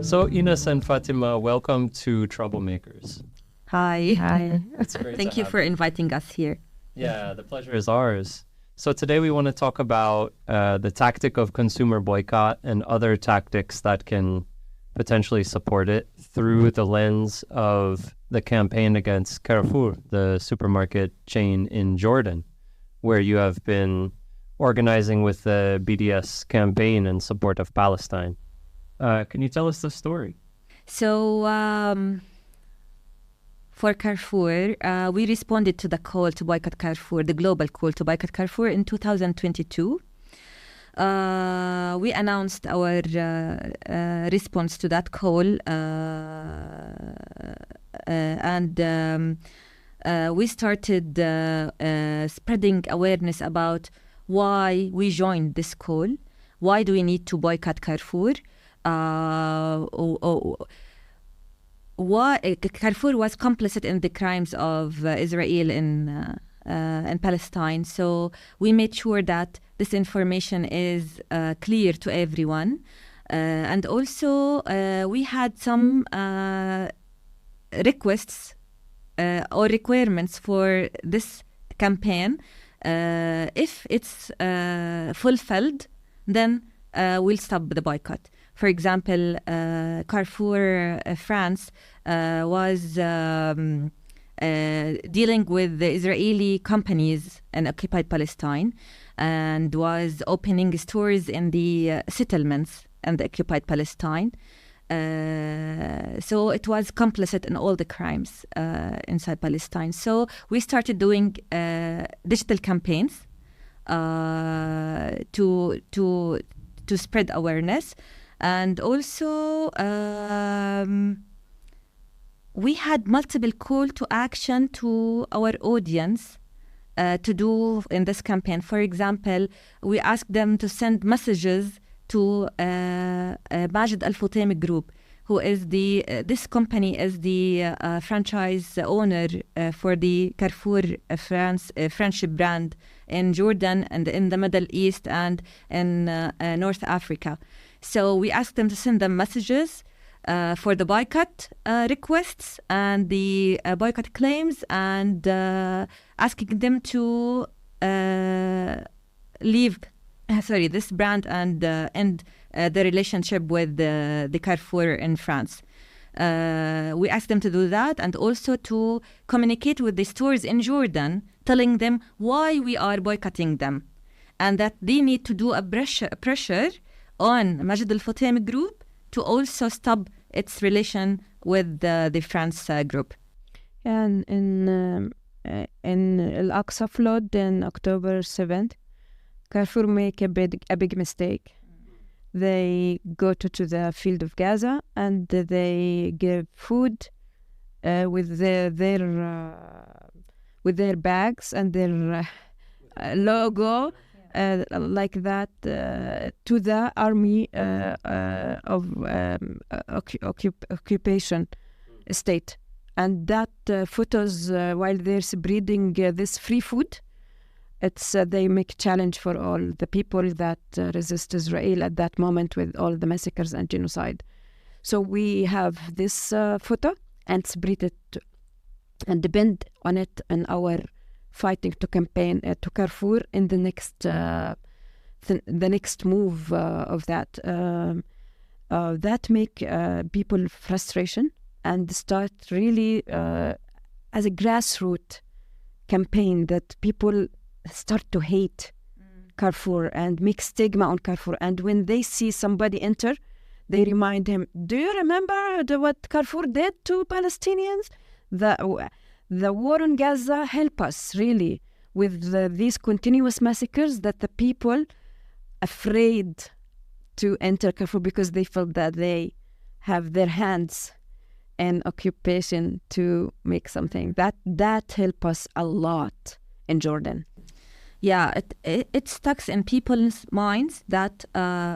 So Enas and Fatima, welcome to Troublemakers. Hi. Hi. It's great Thank to you have for inviting us here. Yeah, the pleasure is ours. So today we want to talk about the tactic of consumer boycott and other tactics that can potentially support it through the lens of the campaign against Carrefour, the supermarket chain in Jordan, where you have been organizing with the BDS campaign in support of Palestine. Can you tell us the story? So, for Carrefour, we responded to the call to boycott Carrefour, the global call to boycott Carrefour in 2022. We announced our response to that call, and we started spreading awareness about why we joined this call. Why do we need to boycott Carrefour? Why Carrefour was complicit in the crimes of Israel in Palestine. So we made sure that this information is clear to everyone. And also we had some requests or requirements for this campaign. If it's fulfilled, then we'll stop the boycott. For example, Carrefour France was dealing with the Israeli companies in occupied Palestine and was opening stores in the settlements in the occupied Palestine. So it was complicit in all the crimes inside Palestine. So we started doing digital campaigns to spread awareness. And also, we had multiple call to action to our audience to do in this campaign. For example, we asked them to send messages to Majid Al-Futtaim Group, who is this company is the franchise owner for the Carrefour France friendship brand in Jordan and in the Middle East and in North Africa. So we asked them to send them messages for the boycott requests and the boycott claims, and asking them to leave this brand and end the relationship with the Carrefour in France. We asked them to do that, and also to communicate with the stores in Jordan, telling them why we are boycotting them, and that they need to do a pressure on Majid Al-Futtaim Group to also stop its relation with the France group. And in Al-Aqsa flood in October 7th, Carrefour make a big mistake. They go to the field of Gaza and they give food with their bags and their logo. Like that to the army of occupation state, and that photos while they're spreading this free food, it's they make challenge for all the people that resist Israel at that moment with all the massacres and genocide. So we have this photo and spread it and depend on it in our fighting to campaign to Carrefour in the next the next move of that that make people frustration and start really as a grassroots campaign that people start to hate Carrefour and make stigma on Carrefour. And when they see somebody enter, they remind him, do you remember what Carrefour did to Palestinians? The war in Gaza help us really with these continuous massacres, that the people afraid to enter Carrefour because they felt that they have their hands in occupation to make something. That help us a lot in Jordan. Yeah, it stuck in people's minds that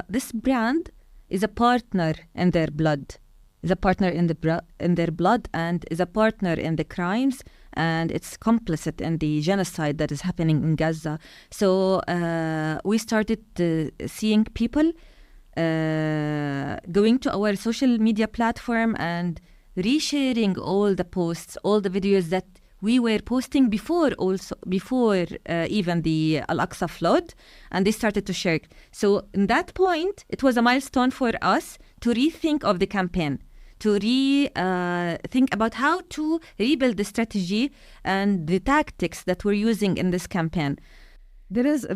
this brand is a partner in their blood. Is a partner in their blood and is a partner in the crimes, and it's complicit in the genocide that is happening in Gaza. So we started seeing people going to our social media platform and resharing all the posts, all the videos that we were posting before even the Al-Aqsa flood, and they started to share. So in that point, it was a milestone for us to rethink of the campaign, to think about how to rebuild the strategy and the tactics that we're using in this campaign. There is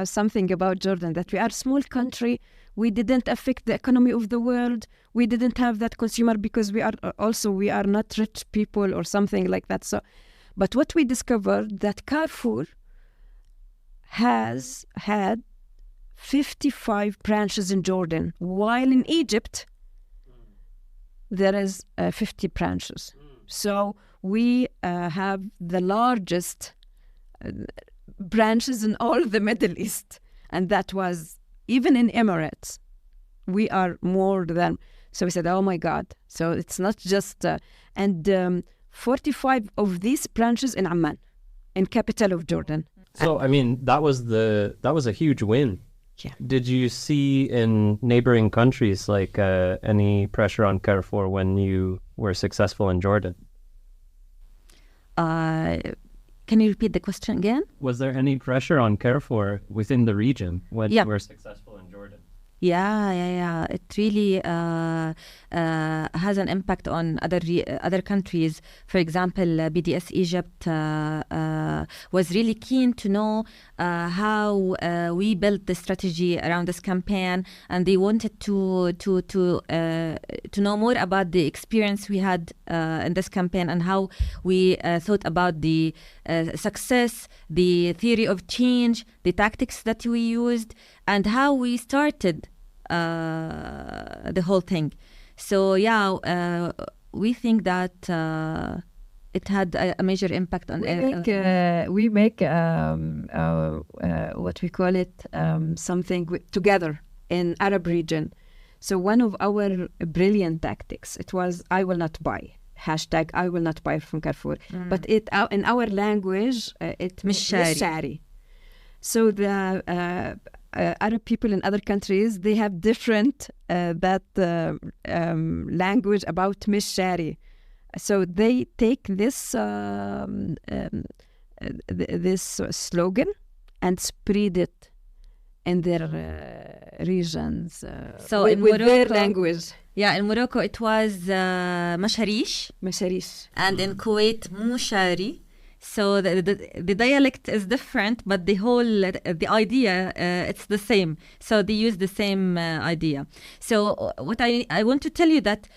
something about Jordan, that we are a small country. We didn't affect the economy of the world. We didn't have that consumer because we are not rich people or something like that. So, but what we discovered, that Carrefour has had 55 branches in Jordan, while in Egypt there is 50 branches. So we have the largest branches in all the Middle East, and that was even in Emirates. We are more than. So we said, oh my God. So it's not just 45 of these branches in Amman, in capital of Jordan. So I mean, that was a huge win. Yeah. Did you see in neighboring countries like any pressure on Carrefour when you were successful in Jordan? Can you repeat the question again? Was there any pressure on Carrefour within the region when you were successful in Jordan? Yeah. It really has an impact on other countries. For example, BDS Egypt was really keen to know how we built the strategy around this campaign, and they wanted to know more about the experience we had in this campaign and how we thought about the success, the theory of change, the tactics that we used, and how we started the whole thing. So we think that it had a major impact on. We make what we call it something together in Arab region. So one of our brilliant tactics, it was I will not buy. # I will not buy from Carrefour. But in our language, it مش. So the Arab people in other countries, they have different language about مش. So they take this this slogan and spread it in their regions. So with in Morocco, their language. Yeah, in Morocco it was مشاريش. And in Kuwait mushari. So the dialect is different, but the idea it's the same. So they use the same idea. So what I want to tell you that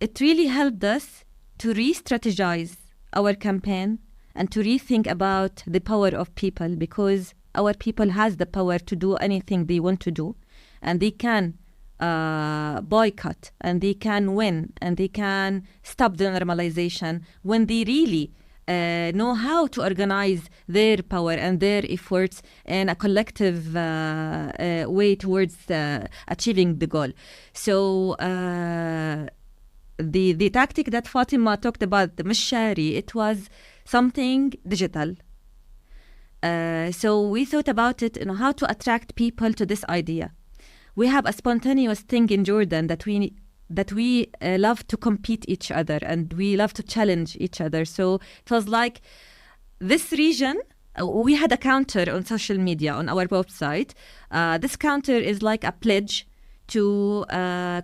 it really helped us to re-strategize our campaign and to rethink about the power of people, because our people has the power to do anything they want to do, and they can boycott, and they can win, and they can stop the normalization when they really know how to organize their power and their efforts in a collective way towards achieving the goal. So the tactic that Fatima talked about, the mishari, it was something digital. So we thought about it, how to attract people to this idea. We have a spontaneous thing in Jordan that we love to compete each other, and we love to challenge each other. So it was like this region, we had a counter on social media on our website. This counter is like a pledge to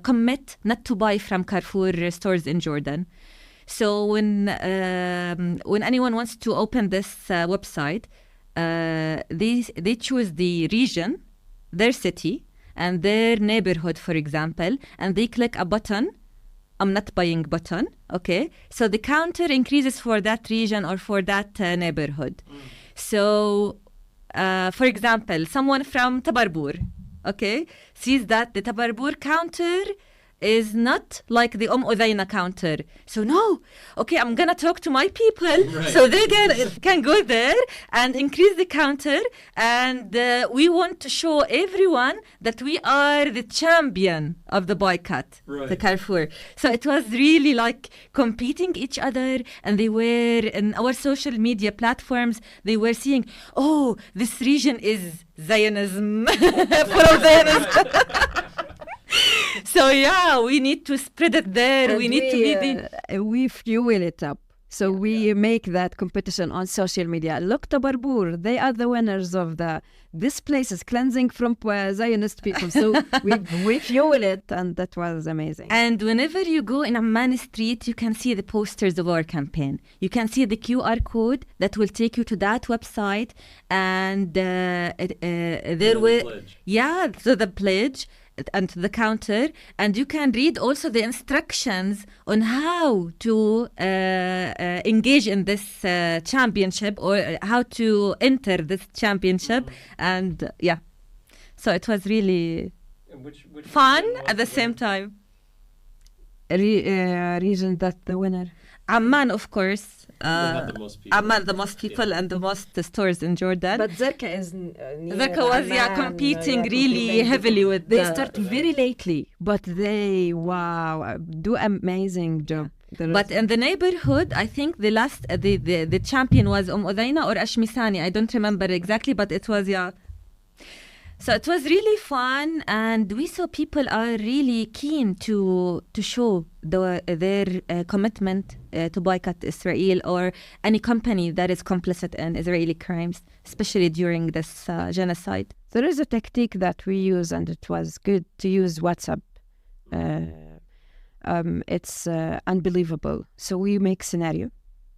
commit not to buy from Carrefour stores in Jordan. So when anyone wants to open this website, they choose the region, their city, and their neighborhood, for example, and they click a button, I'm not buying button, okay? So the counter increases for that region or for that neighborhood. So, for example, someone from Tabarbur, okay, sees that the Tabarbur counter is not like the Udayna counter. So no, okay, I'm gonna talk to my people so they can go there and increase the counter, and we want to show everyone that we are the champion of the boycott, the Carrefour. So it was really like competing each other, and they were in our social media platforms, they were seeing, oh, this region is Zionism, full of Zionism. So yeah, we need to spread it there. We need to be we fuel it up. So we make that competition on social media. Look to Barbour, they are the winners of this place is cleansing from Zionist people. So we fuel it, and that was amazing. And whenever you go in Amman Street, you can see the posters of our campaign. You can see the QR code that will take you to that website, and there were so the pledge and the counter, and you can read also the instructions on how to engage in this championship, or how to enter this championship. And so it was really fun at the same time. Region that the winner? Amman, of course. The most people. Amman, the most people and the most stores in Jordan. But Zarqa is Zarqa was competing really heavily with. They start very lately, but they do amazing job. But in the neighborhood, I think the last the champion was Udayna or Ashmisani. I don't remember exactly, but it was So it was really fun, and we saw people are really keen to show their commitment to boycott Israel or any company that is complicit in Israeli crimes, especially during this genocide. There is a technique that we use, and it was good to use WhatsApp. It's unbelievable. So we make scenario,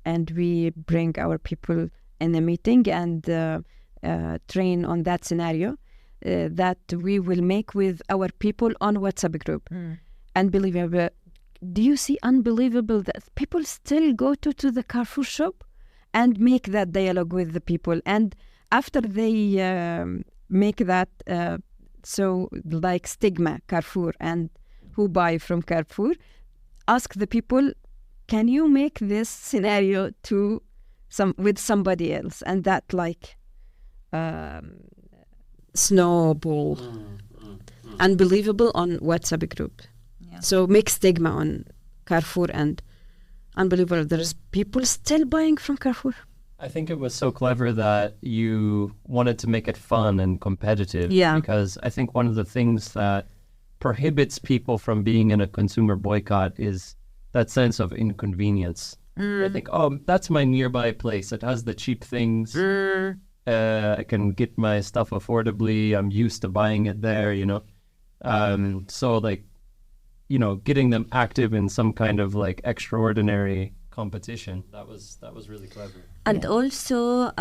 and we bring our people in a meeting and train on that scenario. That we will make with our people on WhatsApp group. Unbelievable. Do you see unbelievable that people still go to the Carrefour shop and make that dialogue with the people? And after they make that, so like stigma Carrefour and who buy from Carrefour, ask the people, can you make this scenario with somebody else? And that like snowball. Unbelievable on WhatsApp group. So make stigma on Carrefour, and unbelievable. There's people still buying from Carrefour. I think it was so clever that you wanted to make it fun and competitive. Yeah. Because I think one of the things that prohibits people from being in a consumer boycott is that sense of inconvenience. I think, oh, that's my nearby place. It has the cheap things. I can get my stuff affordably. I'm used to buying it there, So like, getting them active in some kind of like extraordinary competition. That was really clever. And also,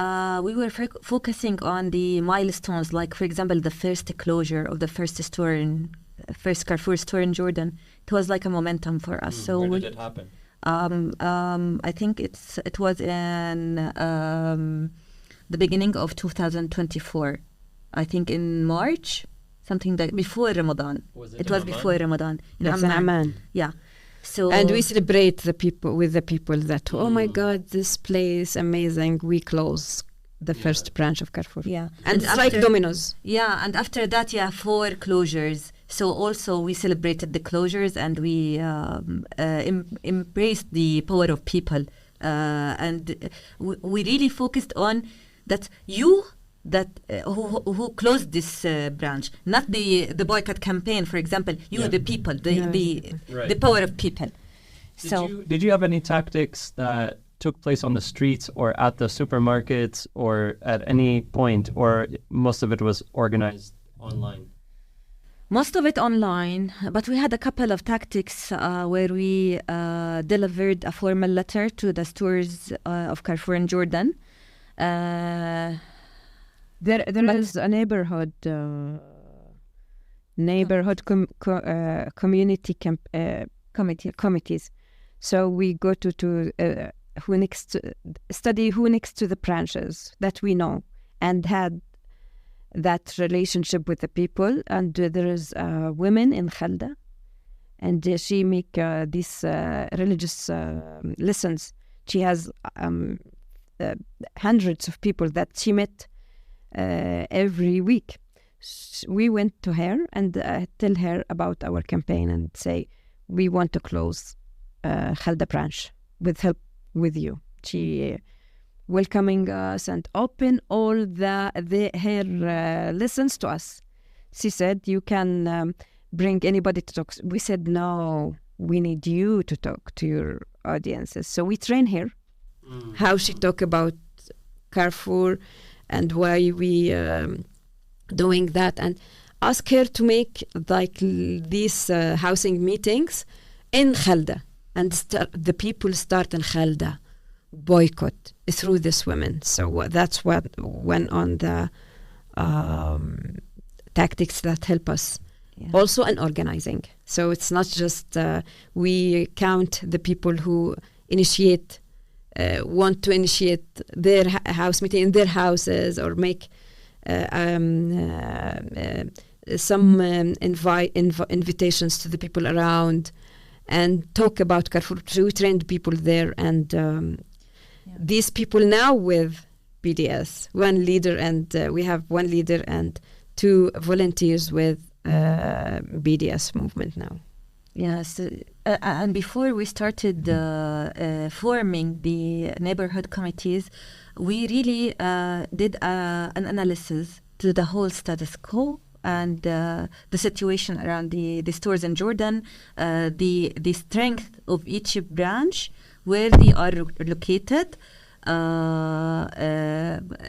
we were focusing on the milestones, like for example, the first closure of the first Carrefour store in Jordan. It was like a momentum for us. So where did it happen? I think it was in the beginning of 2024. I think in March, something like before Ramadan. It was before Ramadan. In Amman. Yeah. So and we celebrate the people that oh my God, this place amazing. We close the first branch of Carrefour. Yeah. And it's like dominoes. Yeah, and after that, 4 closures. So also we celebrated the closures, and we embraced the power of people, and we really focused on that who closed this branch, not the boycott campaign, for example. The people, the power of people. Did you have any tactics that took place on the streets or at the supermarkets or at any point, or most of it was organized online? Most of it online, but we had a couple of tactics where we delivered a formal letter to the stores of Carrefour in Jordan. There is a neighborhood community committees. So we go to study who next to the branches that we know and had that relationship with the people. And there is women in Khalda, and she make these religious lessons. She has hundreds of people that she met every week. We went to her and tell her about our campaign and say, we want to close Khalda branch with help with you. She welcoming us and open all her lessons to us. She said, you can bring anybody to talk. We said, no, we need you to talk to your audiences. So we train her how she talk about Carrefour and why we doing that, and ask her to make like these housing meetings in Khalda, and the people start in Khalda boycott through this women. So that's what went on the tactics that help us. Yeah. Also in organizing. So it's not just we count the people who want to initiate their house meeting in their houses, or make some invitations to the people around and talk about Carrefour. We trained people there, and these people now with BDS, one leader, and we have one leader and 2 volunteers with BDS movement now. Yes, and before we started forming the neighborhood committees, we really did an analysis to the whole status quo and the situation around the stores in Jordan, the strength of each branch, where they are located,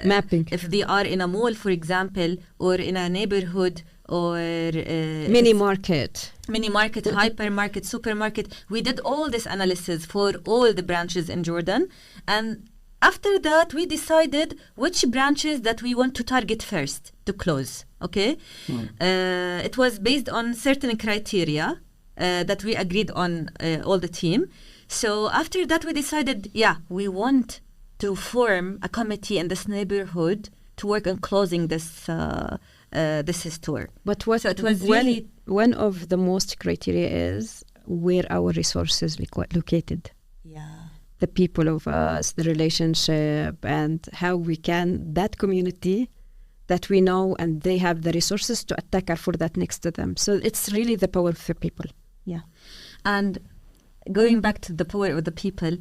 mapping. If they are in a mall, for example, or in a neighborhood, or mini market, hypermarket, supermarket. We did all this analysis for all the branches in Jordan, and after that we decided which branches that we want to target first to close. Okay, it was based on certain criteria that we agreed on, all the team. So after that we decided, we want to form a committee in this neighborhood to work on closing this store. But what it was really one of the most criteria is where our resources located. Yeah, the people of us, the relationship, and how we can, that community that we know, and they have the resources to attack Carrefour that next to them. So it's really the power of the people. Yeah, and going back to the power of the people,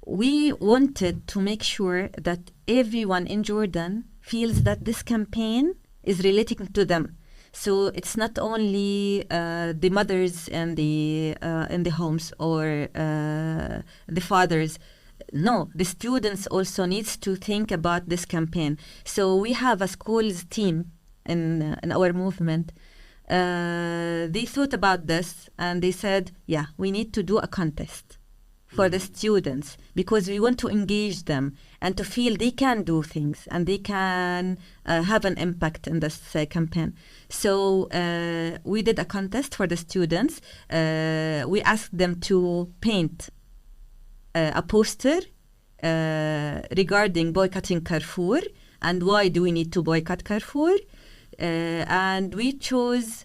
we wanted to make sure that everyone in Jordan feels that this campaign is relating to them. So it's not only the mothers and in the homes, or the fathers. No, the students also needs to think about this campaign. So we have a schools team in our movement. They thought about this and they said, we need to do a contest for the students, because we want to engage them and to feel they can do things and they can have an impact in this campaign. So we did a contest for the students. We asked them to paint a poster regarding boycotting Carrefour and why do we need to boycott Carrefour. And we chose,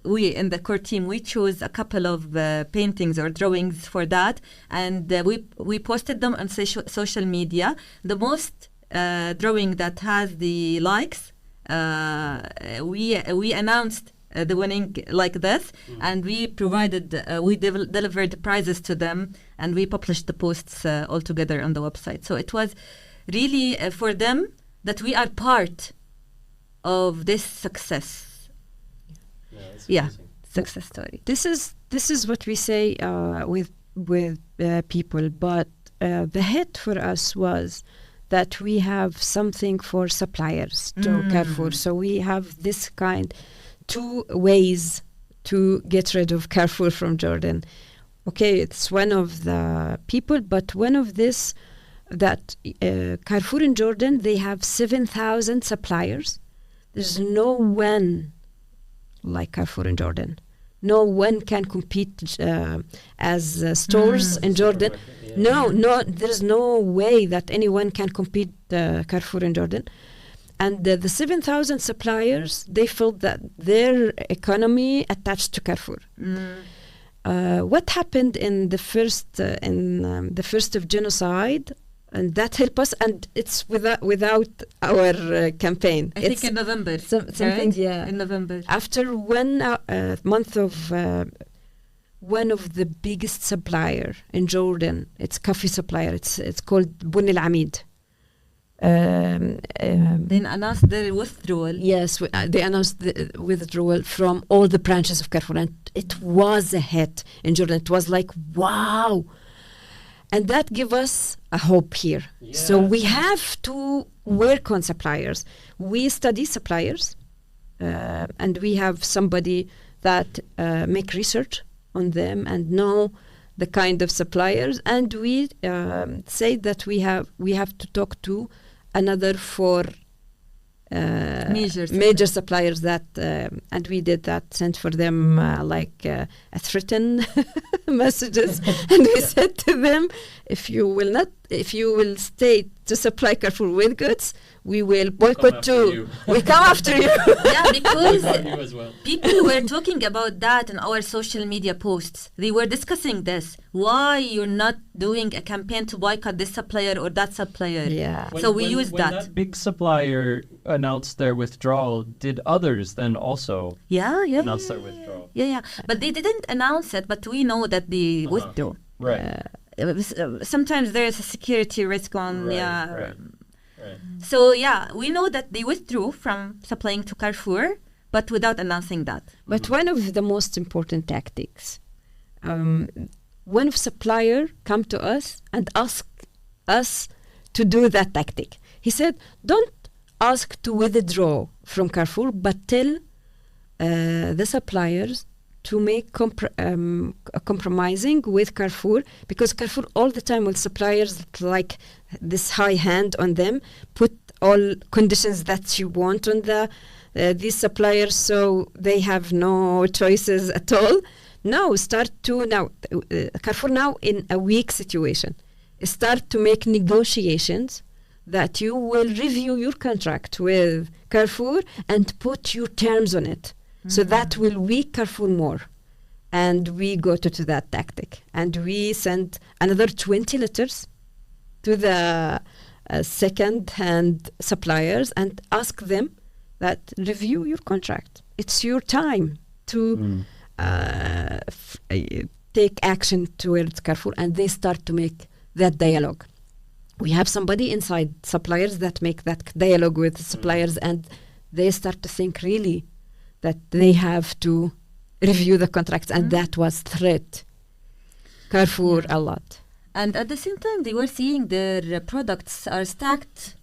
we in the core team, we chose a couple of paintings or drawings for that, and we posted them on social media. The most drawing that has the likes, we announced the winning like this, and we provided, we delivered prizes to them, and we published the posts all together on the website. So it was really for them that we are part of this success. Success story. This is what we say with people, but the hit for us was that we have something for suppliers to Carrefour. So we have this kind 2 ways to get rid of Carrefour from Jordan. Okay, it's one of the people, but one of this that Carrefour in Jordan, they have 7,000 suppliers. There's no one like Carrefour in Jordan. No one can compete as stores in Jordan. No, there's no way that anyone can compete Carrefour in Jordan. And the 7,000 suppliers, they felt that their economy attached to Carrefour. What happened in the first of genocide, and that helped us, and it's without our campaign. I think in November. Something, right? yeah. In November. After 1 month of one of the biggest supplier in Jordan, it's coffee supplier. It's called Bun Al Amid. Then announced their withdrawal. Yes, they announced the withdrawal from all the branches of Carrefour, and it was a hit in Jordan. It was like, wow. And that gave us a hope here. Yeah. So we have to work on suppliers. We study suppliers, and we have somebody that make research on them and know the kind of suppliers. And we say that we have to talk to another 4 major suppliers that and we did that, sent for them a threaten messages, and we said to them, if you will stay to supply Carrefour with goods, we will boycott too. We come after you. Yeah, because people were talking about that in our social media posts. They were discussing this. Why you're not doing a campaign to boycott this supplier or that supplier? Yeah. So we used when that. That big supplier announced their withdrawal, did others then also announce their withdrawal? Yeah. But they didn't announce it, but we know that they withdrew. Right. Sometimes there is a security risk on, Right. So, we know that they withdrew from supplying to Carrefour, but without announcing that. But one of the most important tactics, one supplier come to us and ask us to do that tactic. He said, don't ask to withdraw from Carrefour, but tell the suppliers to make compromising with Carrefour, because Carrefour all the time with suppliers like this high hand on them, put all conditions that you want on these suppliers, so they have no choices at all. Carrefour now in a weak situation. Start to make negotiations that you will review your contract with Carrefour and put your terms on it. So that will weak Carrefour more. And we go to that tactic. And we sent another 20 letters to the second-hand suppliers and ask them that review your contract. It's your time to take action towards Carrefour, and they start to make that dialogue. We have somebody inside suppliers that make that dialogue with the suppliers, and they start to think really that they have to review the contracts, and that was threat Carrefour a lot. And at the same time, they were seeing their products are stacked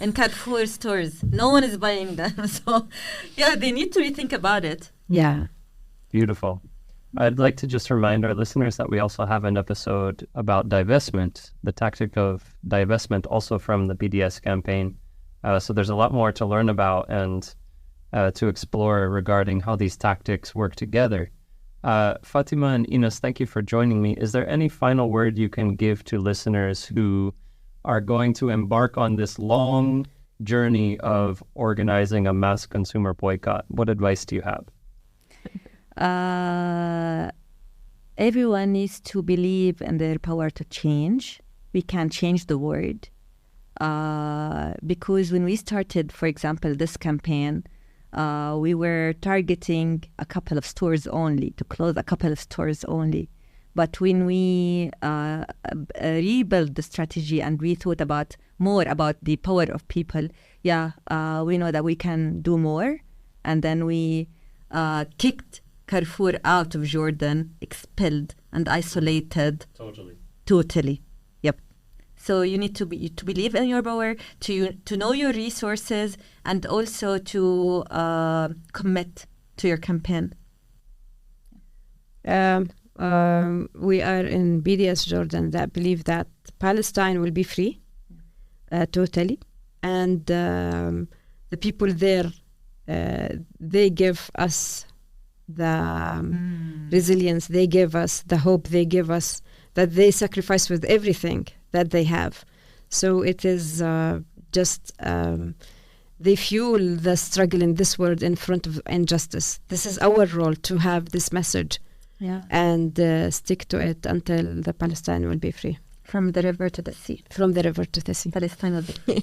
in Carrefour stores. No one is buying them. So, they need to rethink about it. Yeah. Beautiful. I'd like to just remind our listeners that we also have an episode about divestment, the tactic of divestment, also from the BDS campaign. So there's a lot more to learn about and to explore regarding how these tactics work together. Fatima and Enas, thank you for joining me. Is there any final word you can give to listeners who are going to embark on this long journey of organizing a mass consumer boycott? What advice do you have? Everyone needs to believe in their power to change. We can change the world. Because when we started, for example, this campaign, we were targeting a couple of stores only, to close a couple of stores only. But when we rebuilt the strategy and we thought more about the power of people, we know that we can do more. And then we kicked Carrefour out of Jordan, expelled and isolated. Totally. Yep. So you need to believe in your power, to know your resources, and also to commit to your campaign. We are in BDS Jordan that believe that Palestine will be free, totally, and the people there, they give us the resilience, they give us the hope, they give us that they sacrifice with everything that they have. So it is just they fuel the struggle in this world in front of injustice. This is our role to have this message and stick to it until the Palestine will be free. From the river to the sea. From the river to the sea. Palestine will be free.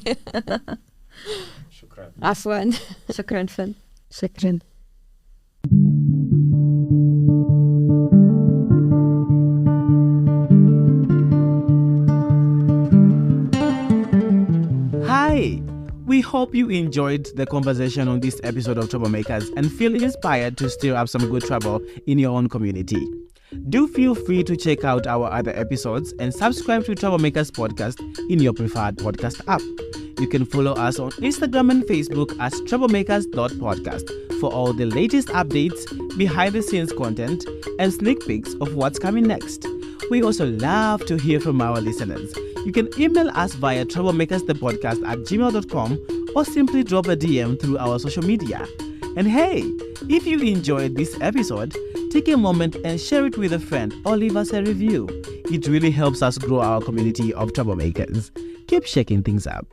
شكرا. عفوا. شكرا فن. شكرا. Hi! We hope you enjoyed the conversation on this episode of Troublemakers and feel inspired to stir up some good trouble in your own community. Do feel free to check out our other episodes and subscribe to Troublemakers podcast in your preferred podcast app. You can follow us on Instagram and Facebook as troublemakers.podcast for all the latest updates, behind the scenes content, and sneak peeks of what's coming next. We also love to hear from our listeners. You can email us via troublemakersthepodcast@gmail.com or simply drop a DM through our social media. And hey, if you enjoyed this episode, take a moment and share it with a friend or leave us a review. It really helps us grow our community of troublemakers. Keep shaking things up.